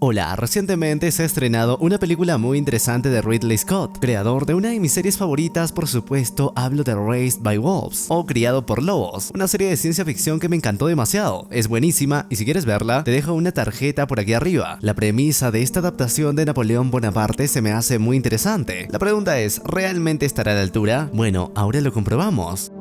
Hola, recientemente se ha estrenado una película muy interesante de Ridley Scott, creador de una de mis series favoritas, por supuesto, hablo de Raised by Wolves, o Criado por Lobos, una serie de ciencia ficción que me encantó demasiado, es buenísima y si quieres verla, te dejo una tarjeta por aquí arriba. La premisa de esta adaptación de Napoleón Bonaparte se me hace muy interesante. La pregunta es, ¿realmente estará a la altura? Bueno, ahora lo comprobamos.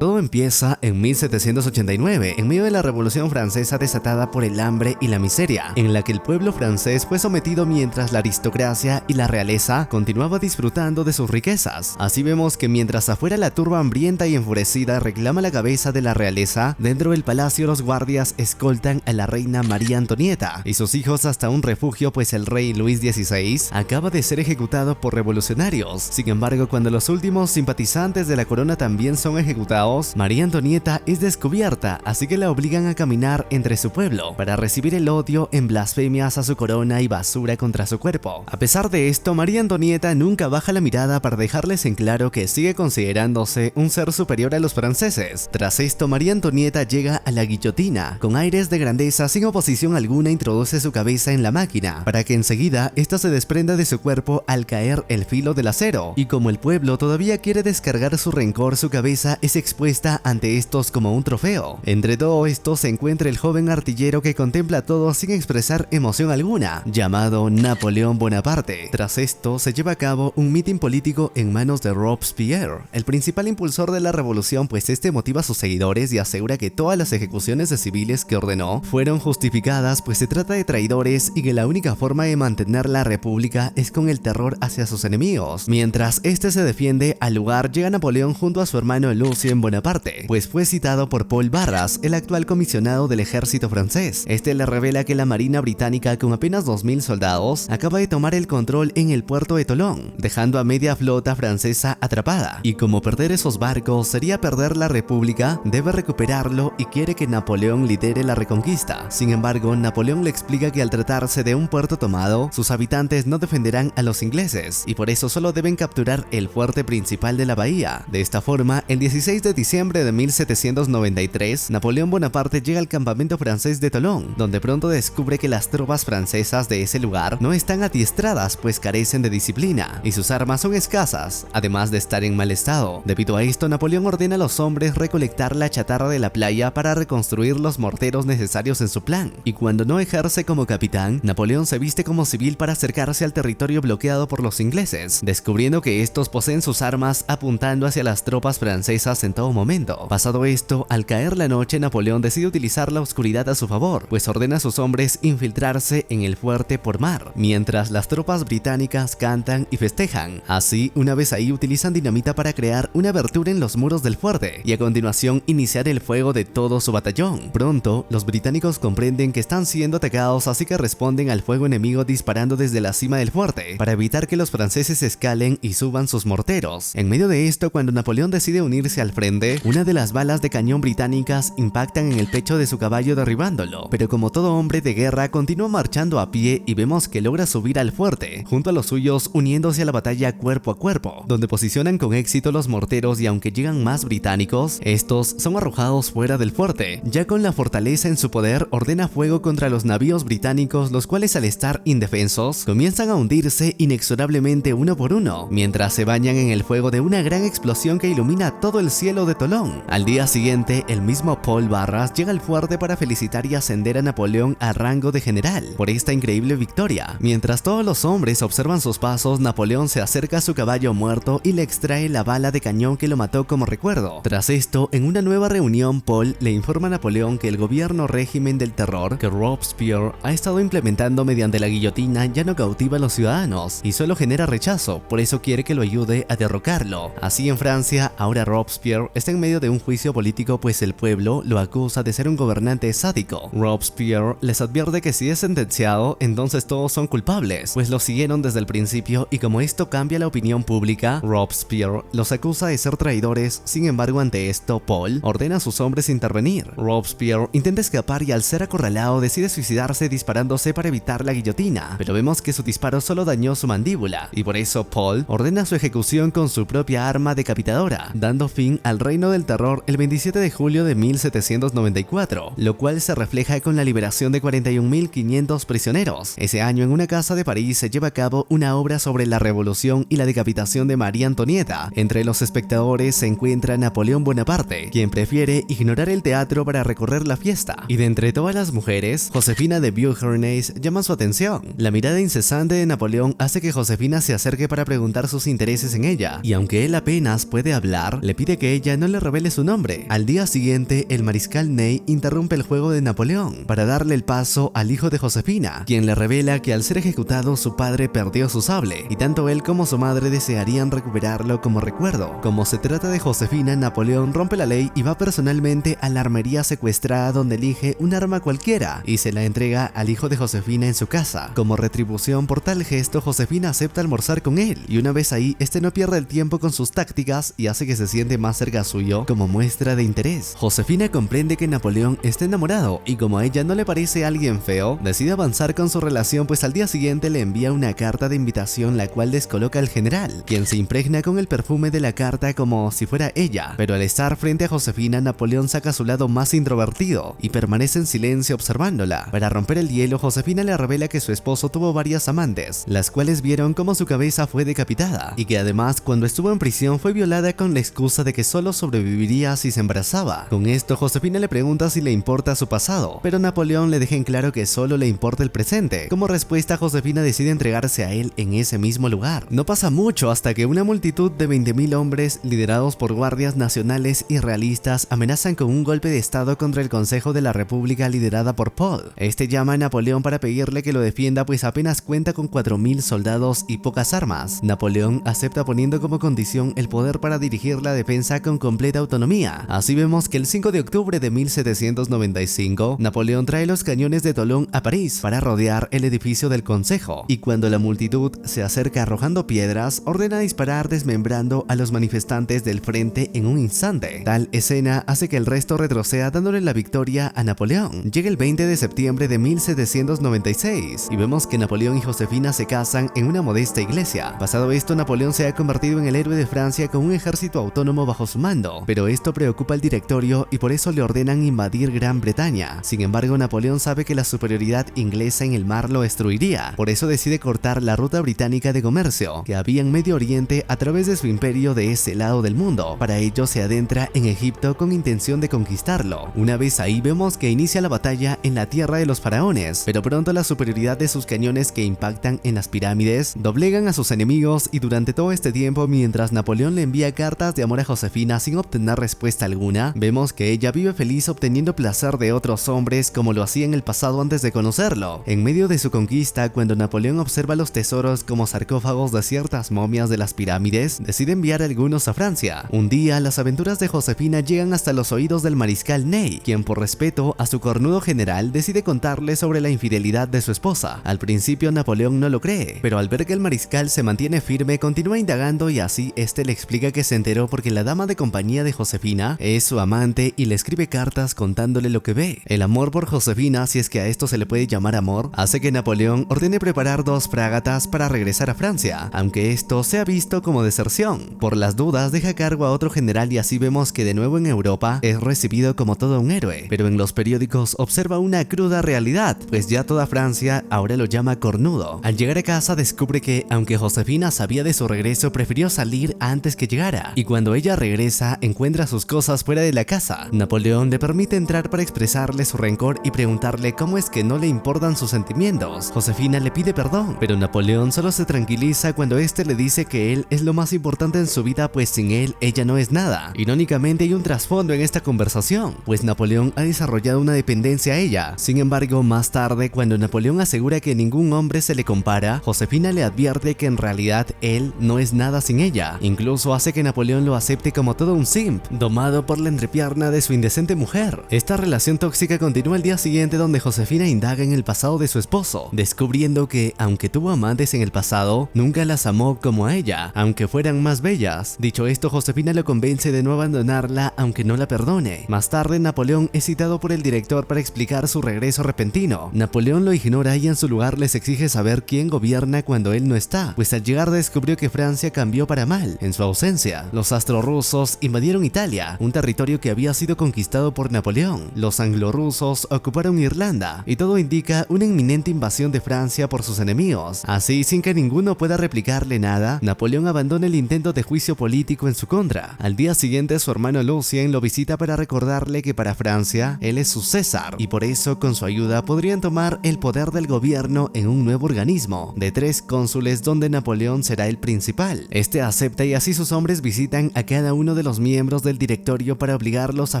Todo empieza en 1789, en medio de la Revolución Francesa desatada por el hambre y la miseria, en la que el pueblo francés fue sometido mientras la aristocracia y la realeza continuaba disfrutando de sus riquezas. Así vemos que mientras afuera la turba hambrienta y enfurecida reclama la cabeza de la realeza, dentro del palacio los guardias escoltan a la reina María Antonieta y sus hijos hasta un refugio, pues el rey Luis XVI acaba de ser ejecutado por revolucionarios. Sin embargo, cuando los últimos simpatizantes de la corona también son ejecutados, María Antonieta es descubierta, así que la obligan a caminar entre su pueblo para recibir el odio en blasfemias a su corona y basura contra su cuerpo. A pesar de esto, María Antonieta nunca baja la mirada para dejarles en claro que sigue considerándose un ser superior a los franceses. Tras esto, María Antonieta llega a la guillotina. Con aires de grandeza, sin oposición alguna, introduce su cabeza en la máquina, para que enseguida esta se desprenda de su cuerpo al caer el filo del acero. Y como el pueblo todavía quiere descargar su rencor, su cabeza es expuesta ante estos como un trofeo. Entre todo esto se encuentra el joven artillero que contempla todo sin expresar emoción alguna, llamado Napoleón Bonaparte. Tras esto se lleva a cabo un mitin político en manos de Robespierre, el principal impulsor de la revolución, pues este motiva a sus seguidores y asegura que todas las ejecuciones de civiles que ordenó fueron justificadas, pues se trata de traidores y que la única forma de mantener la república es con el terror hacia sus enemigos. Mientras este se defiende, al lugar llega Napoleón junto a su hermano Lucien Bonaparte, pues fue citado por Paul Barras, el actual comisionado del ejército francés. Este le revela que la marina británica, con apenas 2000 soldados, acaba de tomar el control en el puerto de Tolón, dejando a media flota francesa atrapada. Y como perder esos barcos sería perder la república, debe recuperarlo y quiere que Napoleón lidere la reconquista. Sin embargo, Napoleón le explica que al tratarse de un puerto tomado, sus habitantes no defenderán a los ingleses, y por eso solo deben capturar el fuerte principal de la bahía. De esta forma, el 16 de diciembre de 1793, Napoleón Bonaparte llega al campamento francés de Tolón, donde pronto descubre que las tropas francesas de ese lugar no están adiestradas, pues carecen de disciplina, y sus armas son escasas, además de estar en mal estado. Debido a esto, Napoleón ordena a los hombres recolectar la chatarra de la playa para reconstruir los morteros necesarios en su plan, y cuando no ejerce como capitán, Napoleón se viste como civil para acercarse al territorio bloqueado por los ingleses, descubriendo que estos poseen sus armas apuntando hacia las tropas francesas en todo momento. Pasado esto, al caer la noche, Napoleón decide utilizar la oscuridad a su favor, pues ordena a sus hombres infiltrarse en el fuerte por mar, mientras las tropas británicas cantan y festejan. Así, una vez ahí, utilizan dinamita para crear una abertura en los muros del fuerte, y a continuación iniciar el fuego de todo su batallón. Pronto, los británicos comprenden que están siendo atacados, así que responden al fuego enemigo disparando desde la cima del fuerte, para evitar que los franceses escalen y suban sus morteros. En medio de esto, cuando Napoleón decide unirse al frente, una de las balas de cañón británicas impactan en el pecho de su caballo derribándolo, pero como todo hombre de guerra continúa marchando a pie y vemos que logra subir al fuerte, junto a los suyos, uniéndose a la batalla cuerpo a cuerpo, donde posicionan con éxito los morteros y aunque llegan más británicos, estos son arrojados fuera del fuerte. Ya con la fortaleza en su poder, ordena fuego contra los navíos británicos, los cuales al estar indefensos, comienzan a hundirse inexorablemente uno por uno, mientras se bañan en el fuego de una gran explosión que ilumina todo el cielo de Tolón. Al día siguiente, el mismo Paul Barras llega al fuerte para felicitar y ascender a Napoleón a rango de general por esta increíble victoria. Mientras todos los hombres observan sus pasos, Napoleón se acerca a su caballo muerto y le extrae la bala de cañón que lo mató como recuerdo. Tras esto, en una nueva reunión, Paul le informa a Napoleón que el gobierno régimen del terror que Robespierre ha estado implementando mediante la guillotina ya no cautiva a los ciudadanos y solo genera rechazo, por eso quiere que lo ayude a derrocarlo. Así en Francia, ahora Robespierre está en medio de un juicio político, pues el pueblo lo acusa de ser un gobernante sádico. Robespierre les advierte que si es sentenciado, entonces todos son culpables, pues lo siguieron desde el principio, y como esto cambia la opinión pública, Robespierre los acusa de ser traidores. Sin embargo, ante esto, Paul ordena a sus hombres intervenir. Robespierre intenta escapar y al ser acorralado decide suicidarse disparándose para evitar la guillotina, pero vemos que su disparo solo dañó su mandíbula, y por eso Paul ordena su ejecución con su propia arma decapitadora, dando fin al reino Reino del Terror el 27 de julio de 1794, lo cual se refleja con la liberación de 41.500 prisioneros. Ese año en una casa de París se lleva a cabo una obra sobre la revolución y la decapitación de María Antonieta. Entre los espectadores se encuentra Napoleón Bonaparte, quien prefiere ignorar el teatro para recorrer la fiesta. Y de entre todas las mujeres, Josefina de Beauharnais llama su atención. La mirada incesante de Napoleón hace que Josefina se acerque para preguntar sus intereses en ella, y aunque él apenas puede hablar, le pide que ella no le revele su nombre. Al día siguiente, el mariscal Ney interrumpe el juego de Napoleón para darle el paso al hijo de Josefina, quien le revela que al ser ejecutado su padre perdió su sable, y tanto él como su madre desearían recuperarlo como recuerdo. Como se trata de Josefina, Napoleón rompe la ley y va personalmente a la armería secuestrada, donde elige un arma cualquiera y se la entrega al hijo de Josefina en su casa. Como retribución por tal gesto, Josefina acepta almorzar con él, y una vez ahí, este no pierde el tiempo con sus tácticas y hace que se siente más cerca suyo como muestra de interés. Josefina comprende que Napoleón está enamorado, y como a ella no le parece alguien feo, decide avanzar con su relación, pues al día siguiente le envía una carta de invitación, la cual descoloca al general, quien se impregna con el perfume de la carta como si fuera ella. Pero al estar frente a Josefina, Napoleón saca su lado más introvertido y permanece en silencio observándola. Para romper el hielo, Josefina le revela que su esposo tuvo varias amantes, las cuales vieron cómo su cabeza fue decapitada, y que además cuando estuvo en prisión fue violada con la excusa de que solo sobreviviría si se embarazaba. Con esto, Josefina le pregunta si le importa su pasado, pero Napoleón le deja en claro que solo le importa el presente. Como respuesta, Josefina decide entregarse a él en ese mismo lugar. No pasa mucho hasta que una multitud de 20.000 hombres, liderados por guardias nacionales y realistas, amenazan con un golpe de estado contra el Consejo de la República liderada por Paul. Este llama a Napoleón para pedirle que lo defienda, pues apenas cuenta con 4.000 soldados y pocas armas. Napoleón acepta poniendo como condición el poder para dirigir la defensa con completa autonomía. Así vemos que el 5 de octubre de 1795, Napoleón trae los cañones de Tolón a París para rodear el edificio del Consejo, y cuando la multitud se acerca arrojando piedras, ordena disparar desmembrando a los manifestantes del frente en un instante. Tal escena hace que el resto retroceda, dándole la victoria a Napoleón. Llega el 20 de septiembre de 1796 y vemos que Napoleón y Josefina se casan en una modesta iglesia. Pasado esto, Napoleón se ha convertido en el héroe de Francia con un ejército autónomo bajo su mando, pero esto preocupa al directorio y por eso le ordenan invadir Gran Bretaña. Sin embargo, Napoleón sabe que la superioridad inglesa en el mar lo destruiría, por eso decide cortar la ruta británica de comercio que había en Medio Oriente a través de su imperio de ese lado del mundo. Para ello se adentra en Egipto con intención de conquistarlo. Una vez ahí, vemos que inicia la batalla en la tierra de los faraones, pero pronto la superioridad de sus cañones que impactan en las pirámides doblegan a sus enemigos, y durante todo este tiempo, mientras Napoleón le envía cartas de amor a Josefina sin obtener respuesta alguna, vemos que ella vive feliz obteniendo placer de otros hombres como lo hacía en el pasado antes de conocerlo. En medio de su conquista, cuando Napoleón observa los tesoros como sarcófagos de ciertas momias de las pirámides, decide enviar algunos a Francia. Un día, las aventuras de Josefina llegan hasta los oídos del mariscal Ney, quien por respeto a su cornudo general decide contarle sobre la infidelidad de su esposa. Al principio Napoleón no lo cree, pero al ver que el mariscal se mantiene firme, continúa indagando, y así este le explica que se enteró porque la dama de compañía de Josefina es su amante y le escribe cartas contándole lo que ve. El amor por Josefina, si es que a esto se le puede llamar amor, hace que Napoleón ordene preparar 2 frágatas para regresar a Francia, aunque esto sea visto como deserción. Por las dudas deja a cargo a otro general, y así vemos que de nuevo en Europa es recibido como todo un héroe, pero en los periódicos observa una cruda realidad, pues ya toda Francia ahora lo llama cornudo. Al llegar a casa descubre que, aunque Josefina sabía de su regreso, prefirió salir antes que llegara, y cuando ella regresa encuentra sus cosas fuera de la casa. Napoleón le permite entrar para expresarle su rencor y preguntarle cómo es que no le importan sus sentimientos. Josefina le pide perdón, pero Napoleón solo se tranquiliza cuando este le dice que él es lo más importante en su vida, pues sin él ella no es nada. Irónicamente hay un trasfondo en esta conversación, pues Napoleón ha desarrollado una dependencia a ella. Sin embargo, más tarde, cuando Napoleón asegura que ningún hombre se le compara, Josefina le advierte que en realidad él no es nada sin ella. Incluso hace que Napoleón lo acepte como todo un simp, domado por la entrepierna de su indecente mujer. Esta relación tóxica continúa el día siguiente, donde Josefina indaga en el pasado de su esposo, descubriendo que, aunque tuvo amantes en el pasado, nunca las amó como a ella, aunque fueran más bellas. Dicho esto, Josefina lo convence de no abandonarla, aunque no la perdone. Más tarde, Napoleón es citado por el director para explicar su regreso repentino. Napoleón lo ignora y en su lugar les exige saber quién gobierna cuando él no está, pues al llegar descubrió que Francia cambió para mal en su ausencia. Los astrorusos y invadieron Italia, un territorio que había sido conquistado por Napoleón. Los anglorrusos ocuparon Irlanda y todo indica una inminente invasión de Francia por sus enemigos. Así, sin que ninguno pueda replicarle nada, Napoleón abandona el intento de juicio político en su contra. Al día siguiente, su hermano Lucien lo visita para recordarle que para Francia, él es su César, y por eso, con su ayuda, podrían tomar el poder del gobierno en un nuevo organismo de 3 cónsules donde Napoleón será el principal. Este acepta y así sus hombres visitan a cada uno de los miembros del directorio para obligarlos a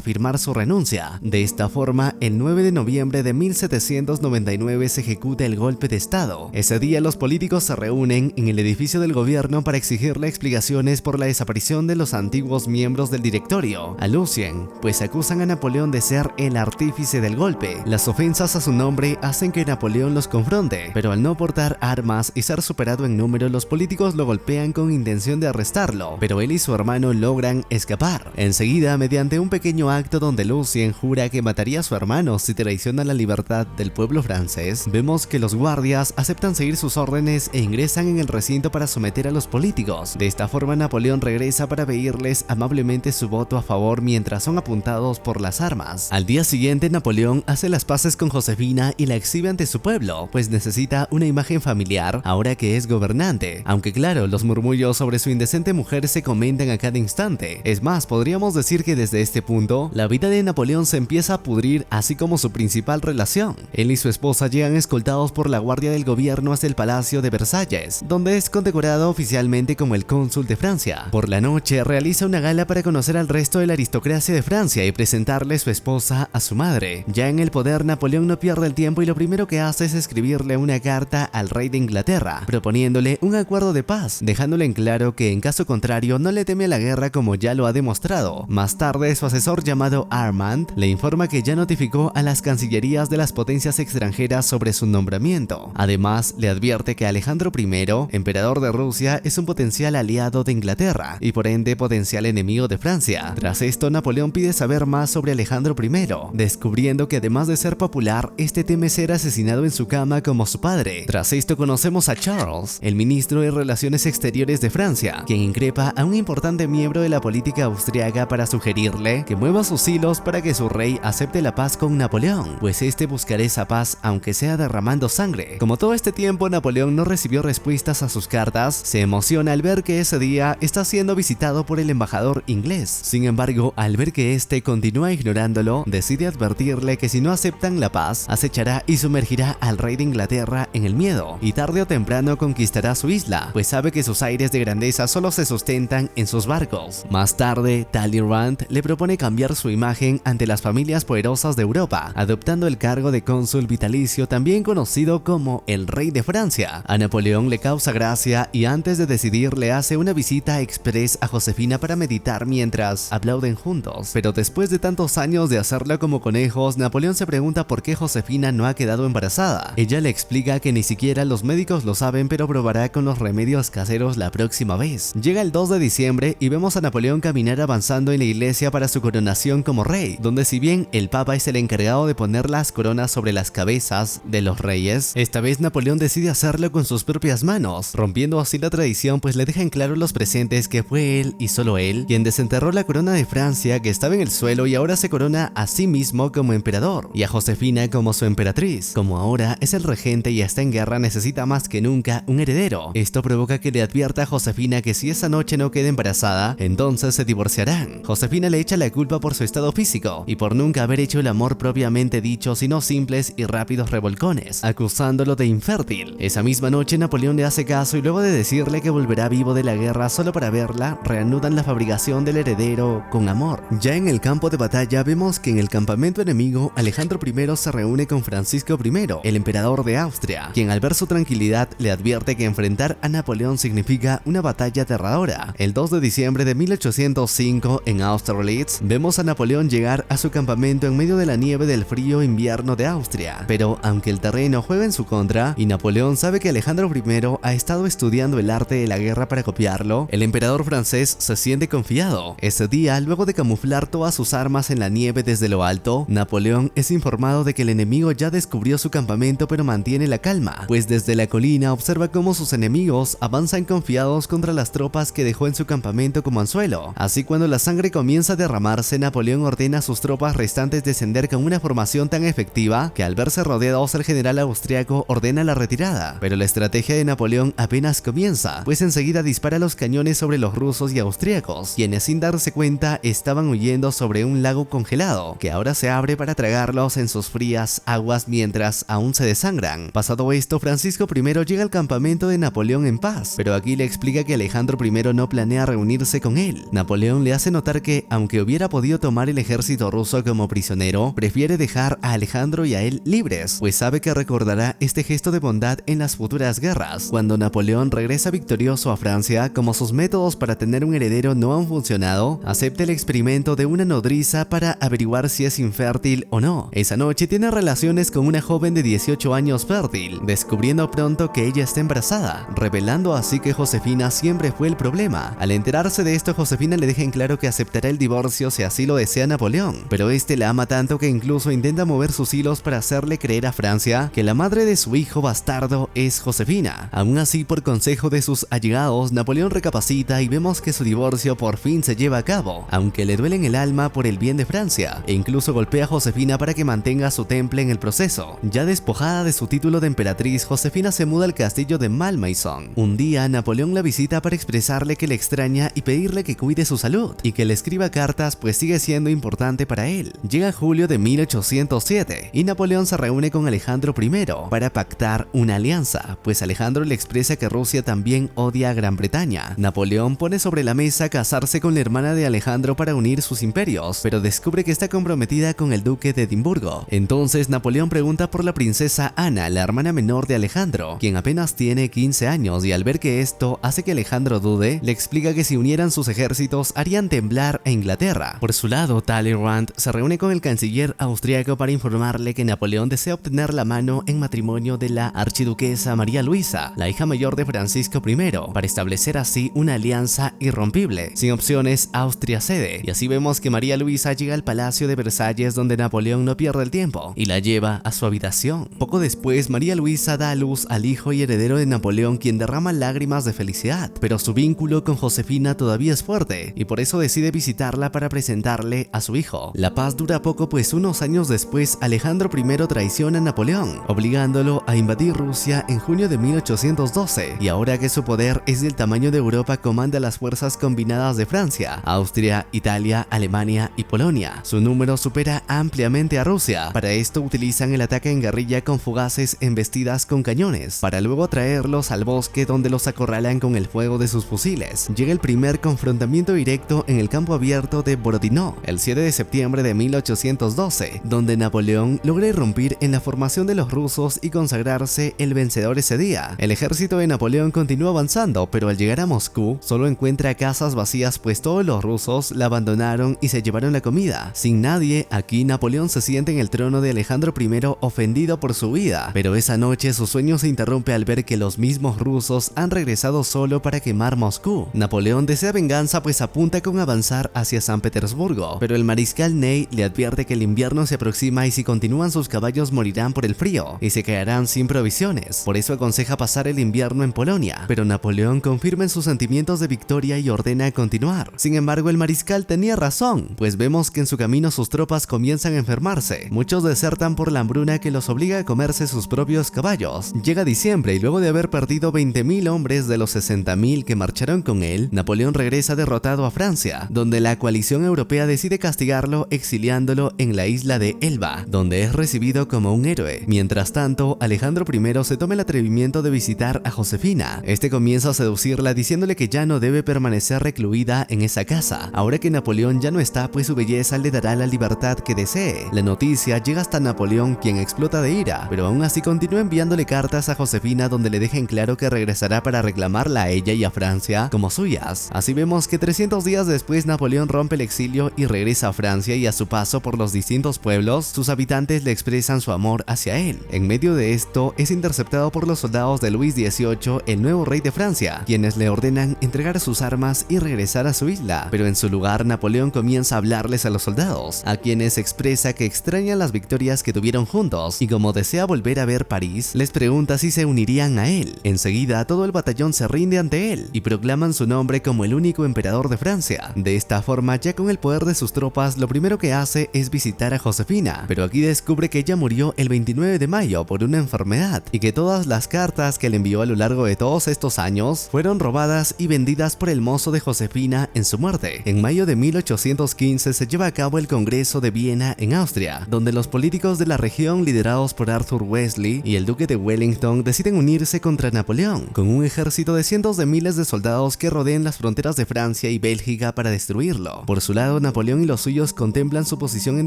firmar su renuncia. De esta forma, el 9 de noviembre de 1799 se ejecuta el golpe de estado. Ese día los políticos se reúnen en el edificio del gobierno para exigirle explicaciones por la desaparición de los antiguos miembros del directorio, a Lucien, pues acusan a Napoleón de ser el artífice del golpe. Las ofensas a su nombre hacen que Napoleón los confronte, pero al no portar armas y ser superado en número, los políticos lo golpean con intención de arrestarlo, pero él y su hermano logran escapar. Enseguida, mediante un pequeño acto donde Lucien jura que mataría a su hermano si traiciona la libertad del pueblo francés, vemos que los guardias aceptan seguir sus órdenes e ingresan en el recinto para someter a los políticos. De esta forma, Napoleón regresa para pedirles amablemente su voto a favor mientras son apuntados por las armas. Al día siguiente, Napoleón hace las paces con Josefina y la exhibe ante su pueblo, pues necesita una imagen familiar ahora que es gobernante. Aunque claro, los murmullos sobre su indecente mujer se comentan a cada instante. Es más, podríamos decir que desde este punto, la vida de Napoleón se empieza a pudrir, así como su principal relación. Él y su esposa llegan escoltados por la guardia del gobierno hasta el Palacio de Versalles, donde es condecorado oficialmente como el cónsul de Francia. Por la noche, realiza una gala para conocer al resto de la aristocracia de Francia y presentarle su esposa a su madre. Ya en el poder, Napoleón no pierde el tiempo y lo primero que hace es escribirle una carta al rey de Inglaterra, proponiéndole un acuerdo de paz, dejándole en claro que en caso contrario no le teme a la guerra como ya lo ha demostrado. Más tarde, su asesor llamado Armand le informa que ya notificó a las cancillerías de las potencias extranjeras sobre su nombramiento. Además, le advierte que Alejandro I, emperador de Rusia, es un potencial aliado de Inglaterra y por ende potencial enemigo de Francia. Tras esto, Napoleón pide saber más sobre Alejandro I, descubriendo que además de ser popular, este teme ser asesinado en su cama como su padre. Tras esto conocemos a Charles, el ministro de Relaciones Exteriores de Francia, quien increpa a un importante miembro de la política austriaca para sugerirle que mueva sus hilos para que su rey acepte la paz con Napoleón, pues este buscará esa paz aunque sea derramando sangre. Como todo este tiempo Napoleón no recibió respuestas a sus cartas, se emociona al ver que ese día está siendo visitado por el embajador inglés. Sin embargo, al ver que este continúa ignorándolo, decide advertirle que si no aceptan la paz, acechará y sumergirá al rey de Inglaterra en el miedo, y tarde o temprano conquistará su isla, pues sabe que sus aires de grandeza solo se sustentan en sus barcos. Más tarde, Talleyrand le propone cambiar su imagen ante las familias poderosas de Europa, adoptando el cargo de cónsul vitalicio, también conocido como el rey de Francia. A Napoleón le causa gracia y antes de decidir le hace una visita express a Josefina para meditar mientras aplauden juntos. Pero después de tantos años de hacerlo como conejos, Napoleón se pregunta por qué Josefina no ha quedado embarazada. Ella le explica que ni siquiera los médicos lo saben, pero probará con los remedios caseros la próxima vez. Llega el 2 de diciembre y vemos a Napoleón caminar avanzando en la iglesia para su coronación como rey, donde si bien el papa es el encargado de poner las coronas sobre las cabezas de los reyes, esta vez Napoleón decide hacerlo con sus propias manos, rompiendo así la tradición, pues le deja en claro a los presentes que fue él y solo él quien desenterró la corona de Francia que estaba en el suelo y ahora se corona a sí mismo como emperador y a Josefina como su emperatriz. Como ahora es el regente y está en guerra, necesita más que nunca un heredero. Esto provoca que le advierta a Josefina que si esa noche no queda embarazada, entonces se divorciarán. Josefina le echa la culpa por su estado físico y por nunca haber hecho el amor propiamente dicho, sino simples y rápidos revolcones, acusándolo de infértil. Esa misma noche Napoleón le hace caso y luego de decirle que volverá vivo de la guerra solo para verla, reanudan la fabricación del heredero con amor. Ya en el campo de batalla vemos que en el campamento enemigo Alejandro I se reúne con Francisco I, el emperador de Austria, quien al ver su tranquilidad le advierte que enfrentar a Napoleón significa una batalla aterradora. El 2 de diciembre de 1805 en Austerlitz vemos a Napoleón llegar a su campamento en medio de la nieve del frío invierno de Austria, pero aunque el terreno juega en su contra y Napoleón sabe que Alejandro I ha estado estudiando el arte de la guerra para copiarlo, el emperador francés se siente confiado. Ese día, luego de camuflar todas sus armas en la nieve desde lo alto, Napoleón es informado de que el enemigo ya descubrió su campamento pero mantiene la calma, pues desde la colina observa cómo sus enemigos avanzan confiados contra las tropas que dejó en su campamento como anzuelo. Alejandro. Así, cuando la sangre comienza a derramarse, Napoleón ordena a sus tropas restantes descender con una formación tan efectiva que al verse rodeados el general austriaco ordena la retirada. Pero la estrategia de Napoleón apenas comienza, pues enseguida dispara los cañones sobre los rusos y austríacos, quienes sin darse cuenta estaban huyendo sobre un lago congelado, que ahora se abre para tragarlos en sus frías aguas mientras aún se desangran. Pasado esto, Francisco I llega al campamento de Napoleón en paz, pero aquí le explica que Alejandro I no planea reunirse con él. Napoleón le hace notar que, aunque hubiera podido tomar el ejército ruso como prisionero, prefiere dejar a Alejandro y a él libres, pues sabe que recordará este gesto de bondad en las futuras guerras. Cuando Napoleón regresa victorioso a Francia, como sus métodos para tener un heredero no han funcionado, acepta el experimento de una nodriza para averiguar si es infértil o no. Esa noche tiene relaciones con una joven de 18 años fértil, descubriendo pronto que ella está embarazada, revelando así que Josefina siempre fue el problema. Al enterarse de esto, Josefina le deja en claro que aceptará el divorcio si así lo desea Napoleón, pero este la ama tanto que incluso intenta mover sus hilos para hacerle creer a Francia que la madre de su hijo bastardo es Josefina. Aún así, por consejo de sus allegados, Napoleón recapacita y vemos que su divorcio por fin se lleva a cabo, aunque le duele en el alma por el bien de Francia, e incluso golpea a Josefina para que mantenga su temple en el proceso. Ya despojada de su título de emperatriz, Josefina se muda al castillo de Malmaison. Un día, Napoleón la visita para expresarle que le extraña y pedirle que cuide su salud, y que le escriba cartas pues sigue siendo importante para él. Llega julio de 1807, y Napoleón se reúne con Alejandro I para pactar una alianza, pues Alejandro le expresa que Rusia también odia a Gran Bretaña. Napoleón pone sobre la mesa casarse con la hermana de Alejandro para unir sus imperios, pero descubre que está comprometida con el duque de Edimburgo. Entonces Napoleón pregunta por la princesa Ana, la hermana menor de Alejandro, quien apenas tiene 15 años, y al ver que esto hace que Alejandro dude, le explica que si unieran sus ejércitos harían temblar a Inglaterra. Por su lado, Talleyrand se reúne con el canciller austriaco para informarle que Napoleón desea obtener la mano en matrimonio de la archiduquesa María Luisa, la hija mayor de Francisco I, para establecer así una alianza irrompible. Sin opciones, Austria cede, y así vemos que María Luisa llega al palacio de Versalles, donde Napoleón no pierde el tiempo y la lleva a su habitación. Poco después, María Luisa da a luz al hijo y heredero de Napoleón, quien derrama lágrimas de felicidad, pero su vínculo con Josefina todavía es fuerte, y por eso decide visitarla para presentarle a su hijo. La paz dura poco, pues unos años después Alejandro I traiciona a Napoleón, obligándolo a invadir Rusia en junio de 1812, y ahora que su poder es del tamaño de Europa, comanda las fuerzas combinadas de Francia, Austria, Italia, Alemania y Polonia. Su número supera ampliamente a Rusia. Para esto utilizan el ataque en guerrilla con fugaces embestidas con cañones, para luego traerlos al bosque, donde los acorralan con el fuego de sus fusiles. Llega el primer confrontamiento directo en el campo abierto de Borodino, el 7 de septiembre de 1812, donde Napoleón logra irrumpir en la formación de los rusos y consagrarse el vencedor ese día. El ejército de Napoleón continúa avanzando, pero al llegar a Moscú solo encuentra casas vacías, pues todos los rusos la abandonaron y se llevaron la comida. Sin nadie, aquí Napoleón se sienta en el trono de Alejandro I, ofendido por su vida, pero esa noche su sueño se interrumpe al ver que los mismos rusos han regresado solo para quemar Moscú. Napoleón desea venganza, pues apunta con avanzar hacia San Petersburgo, pero el mariscal Ney le advierte que el invierno se aproxima y si continúan sus caballos morirán por el frío y se quedarán sin provisiones. Por eso aconseja pasar el invierno en Polonia, pero Napoleón confirma en sus sentimientos de victoria y ordena continuar. Sin embargo, el mariscal tenía razón, pues vemos que en su camino sus tropas comienzan a enfermarse. Muchos desertan por la hambruna que los obliga a comerse sus propios caballos. Llega diciembre y luego de haber perdido 20.000 hombres de los 60.000 que marcharon con él, Napoleón regresa derrotado a Francia, donde la coalición europea decide castigarlo exiliándolo en la isla de Elba, donde es recibido como un héroe. Mientras tanto, Alejandro I se toma el atrevimiento de visitar a Josefina. Este comienza a seducirla diciéndole que ya no debe permanecer recluida en esa casa, ahora que Napoleón ya no está, pues su belleza le dará la libertad que desee. La noticia llega hasta Napoleón, quien explota de ira, pero aún así continúa enviándole cartas a Josefina donde le deja en claro que regresará para reclamarla a ella y a Francia como suyas. Así vemos que 300 días después Napoleón rompe el exilio y regresa a Francia, y a su paso por los distintos pueblos, sus habitantes le expresan su amor hacia él. En medio de esto, es interceptado por los soldados de Luis XVIII, el nuevo rey de Francia, quienes le ordenan entregar sus armas y regresar a su isla, pero en su lugar Napoleón comienza a hablarles a los soldados, a quienes expresa que extrañan las victorias que tuvieron juntos, y como desea volver a ver París, les pregunta si se unirían a él. Enseguida todo el batallón se rinde ante él y proclaman su nombre como el único emperador emperador de Francia. De esta forma, ya con el poder de sus tropas, lo primero que hace es visitar a Josefina, pero aquí descubre que ella murió el 29 de mayo por una enfermedad y que todas las cartas que le envió a lo largo de todos estos años fueron robadas y vendidas por el mozo de Josefina en su muerte. En mayo de 1815 se lleva a cabo el Congreso de Viena en Austria, donde los políticos de la región liderados por Arthur Wellesley y el duque de Wellington deciden unirse contra Napoleón, con un ejército de cientos de miles de soldados que rodean las fronteras de Francia y Bélgica para destruirlo. Por su lado, Napoleón y los suyos contemplan su posición en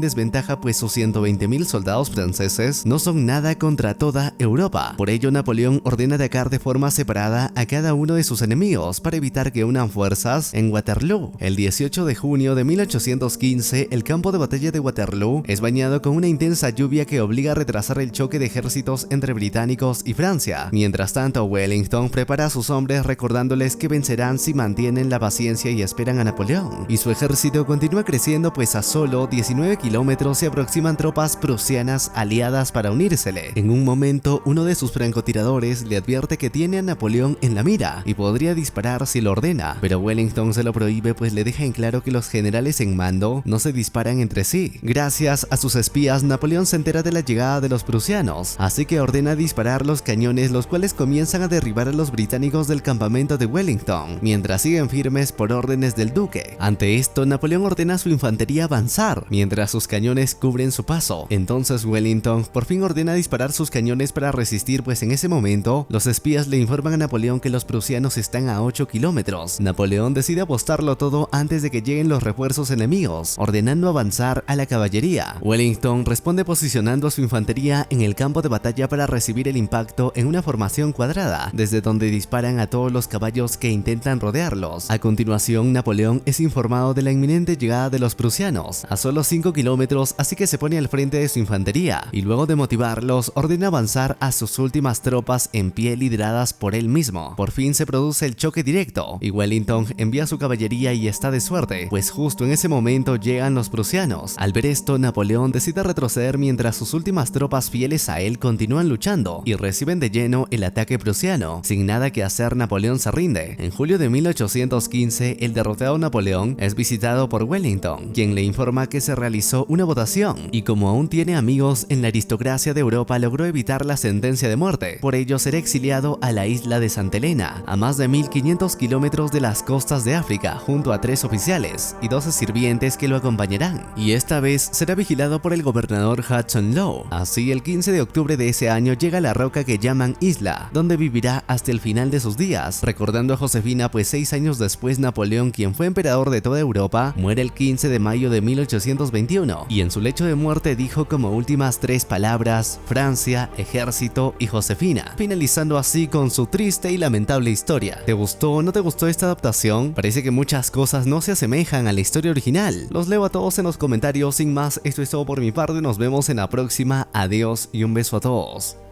desventaja, pues sus 120.000 soldados franceses no son nada contra toda Europa. Por ello, Napoleón ordena atacar de forma separada a cada uno de sus enemigos para evitar que unan fuerzas en Waterloo. El 18 de junio de 1815, el campo de batalla de Waterloo es bañado con una intensa lluvia que obliga a retrasar el choque de ejércitos entre británicos y Francia. Mientras tanto, Wellington prepara a sus hombres recordándoles que vencerán si mantienen la paciencia y esperan a Napoleón. Y su ejército continúa creciendo, pues a solo 19 kilómetros se aproximan tropas prusianas aliadas para unírsele. En un momento, uno de sus francotiradores le advierte que tiene a Napoleón en la mira y podría disparar si lo ordena, pero Wellington se lo prohíbe, pues le deja en claro que los generales en mando no se disparan entre sí. Gracias a sus espías, Napoleón se entera de la llegada de los prusianos, así que ordena disparar los cañones, los cuales comienzan a derribar a los británicos del campamento de Wellington, mientras siguen firmes por órdenes del duque. Ante esto, Napoleón ordena a su infantería avanzar, mientras sus cañones cubren su paso. Entonces Wellington por fin ordena disparar sus cañones para resistir, pues en ese momento los espías le informan a Napoleón que los prusianos están a 8 kilómetros. Napoleón decide apostarlo todo antes de que lleguen los refuerzos enemigos, ordenando avanzar a la caballería. Wellington responde posicionando a su infantería en el campo de batalla para recibir el impacto en una formación cuadrada, desde donde disparan a todos los caballos que intentan rodearlos. A continuación, Napoleón es informado de la inminente llegada de los prusianos, a solo 5 kilómetros, así que se pone al frente de su infantería, y luego de motivarlos, ordena avanzar a sus últimas tropas en pie lideradas por él mismo. Por fin se produce el choque directo, y Wellington envía su caballería y está de suerte, pues justo en ese momento llegan los prusianos. Al ver esto, Napoleón decide retroceder mientras sus últimas tropas fieles a él continúan luchando y reciben de lleno el ataque prusiano. Sin nada que hacer, Napoleón se rinde. En julio de 1815, el derrotado Napoleón es visitado por Wellington, quien le informa que se realizó una votación y como aún tiene amigos en la aristocracia de Europa, logró evitar la sentencia de muerte. Por ello, será exiliado a la isla de Santa Helena, a más de 1500 kilómetros de las costas de África, junto a 3 oficiales y 12 sirvientes que lo acompañarán. Y esta vez será vigilado por el gobernador Hudson Lowe. Así, el 15 de octubre de ese año llega a la roca que llaman Isla, donde vivirá hasta el final de sus días, recordando a Josefina, pues 6 años después Napoleón, quien fue emperador de toda Europa, muere el 15 de mayo de 1821, y en su lecho de muerte dijo como últimas 3 palabras: Francia, ejército y Josefina, finalizando así con su triste y lamentable historia. ¿Te gustó o no te gustó esta adaptación? Parece que muchas cosas no se asemejan a la historia original. Los leo a todos en los comentarios. Sin más, esto es todo por mi parte, nos vemos en la próxima. Adiós y un beso a todos.